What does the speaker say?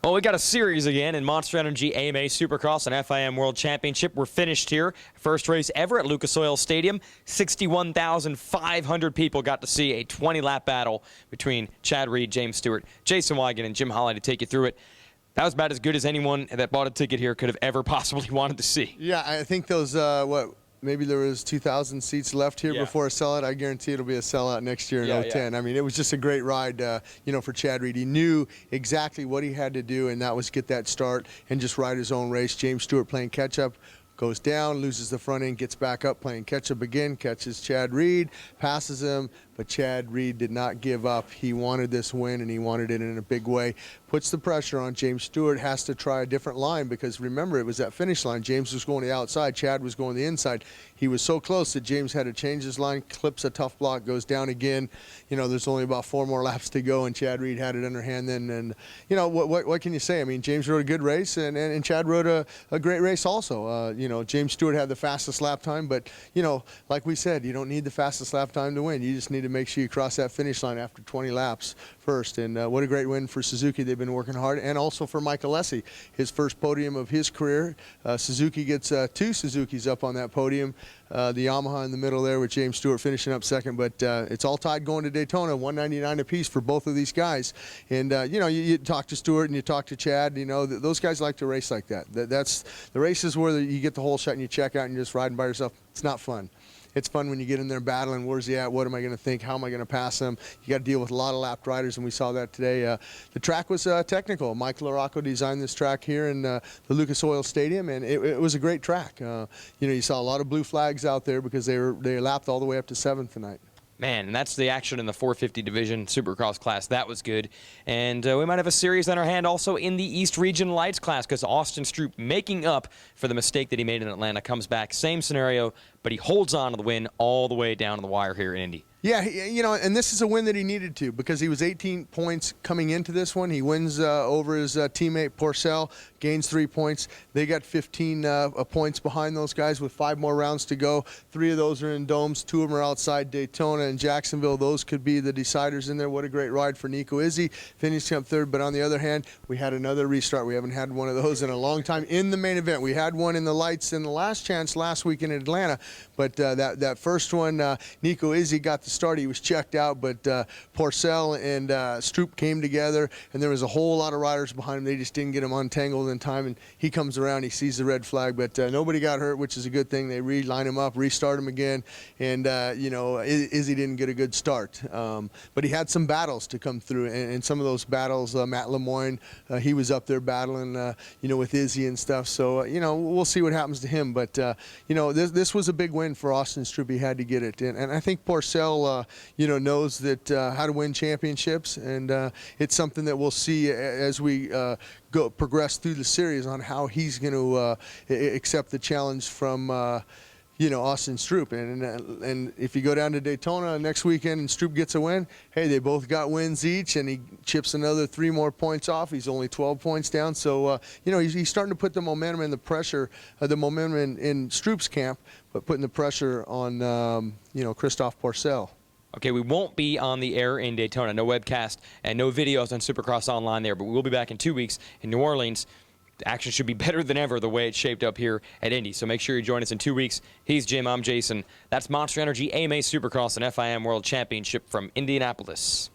Well, we got a series again in Monster Energy AMA Supercross and FIM World Championship. We're finished here. First race ever at Lucas Oil Stadium. 61,500 people got to see a 20-lap battle between Chad Reed, James Stewart, Jason Weigandt, and Jim Holley to take you through it. That was about as good as anyone that bought a ticket here could have ever possibly wanted to see. Yeah, I think those, maybe there was 2,000 seats left here before a sellout. I guarantee it'll be a sellout next year in 2010. I mean, it was just a great ride, for Chad Reed. He knew exactly what he had to do, and that was get that start and just ride his own race. James Stewart playing catch-up, goes down, loses the front end, gets back up, playing catch-up again, catches Chad Reed, passes him, but Chad Reed did not give up. He wanted this win, and he wanted it in a big way. Puts the pressure on. James Stewart has to try a different line because, remember, it was that finish line. James was going to the outside. Chad was going to the inside. He was so close that James had to change his line, clips a tough block, goes down again. There's only about 4 more laps to go, and Chad Reed had it underhand then. And, what can you say? I mean, James rode a good race, and Chad rode a great race also. James Stewart had the fastest lap time, but, like we said, you don't need the fastest lap time to win. You just need to make sure you cross that finish line after 20 laps first. And what a great win for Suzuki. They've been working hard, and also for Mike Alessi, his first podium of his career. Suzuki gets 2 Suzukis up on that podium. The Yamaha in the middle there with James Stewart finishing up second, but it's all tied going to Daytona, 199 apiece for both of these guys. And you talk to Stewart and you talk to Chad, those guys like to race like that. That's the races where you get the whole shot and you check out and you're just riding by yourself. It's not fun. It's fun when you get in there battling. Where's he at? What am I going to think? How am I going to pass him? You got to deal with a lot of lapped riders, and we saw that today. The track was technical. Mike LaRocco designed this track here in the Lucas Oil Stadium, and it was a great track. You saw a lot of blue flags out there because they lapped all the way up to 7th tonight. Man, and that's the action in the 450 division Supercross class. That was good. And we might have a series on our hand also in the East Region Lights class because Austin Stroop, making up for the mistake that he made in Atlanta, comes back. Same scenario, but he holds on to the win all the way down to the wire here in Indy. Yeah, and this is a win that he needed to because he was 18 points coming into this one. He wins over his teammate Porcel, gains 3 points. They got 15 points behind those guys with 5 more rounds to go. 3 of those are in domes. 2 of them are outside Daytona and Jacksonville. Those could be the deciders in there. What a great ride for Nico Izzi, finishing up 3rd. But on the other hand, we had another restart. We haven't had one of those in a long time in the main event. We had one in the lights in the last chance last week in Atlanta, but that first one, Nico Izzi got the start. He was checked out, but Porcel and Stroop came together, and there was a whole lot of riders behind him. They just didn't get him untangled in time, and he comes around, he sees the red flag, but nobody got hurt, which is a good thing. They reline him up, restart him again, and Izzy didn't get a good start. But he had some battles to come through, and some of those battles, Matt Lemoyne, he was up there battling, with Izzy and stuff. So, we'll see what happens to him. But, this was a big win for Austin Stroop. He had to get it. And I think Porcel, knows that how to win championships, and it's something that we'll see as we progress through the series on how he's going to accept the challenge from Austin Stroop. And if you go down to Daytona next weekend and Stroop gets a win, hey, they both got wins each, and he chips another 3 more points off. He's only 12 points down. So, he's starting to put the momentum and the pressure, the momentum in Stroop's camp, but putting the pressure on, Christophe Porcel. Okay, we won't be on the air in Daytona. No webcast and no videos on Supercross Online there, but we will be back in 2 weeks in New Orleans. The action should be better than ever the way it's shaped up here at Indy. So make sure you join us in 2 weeks. He's Jim, I'm Jason. That's Monster Energy AMA Supercross and FIM World Championship from Indianapolis.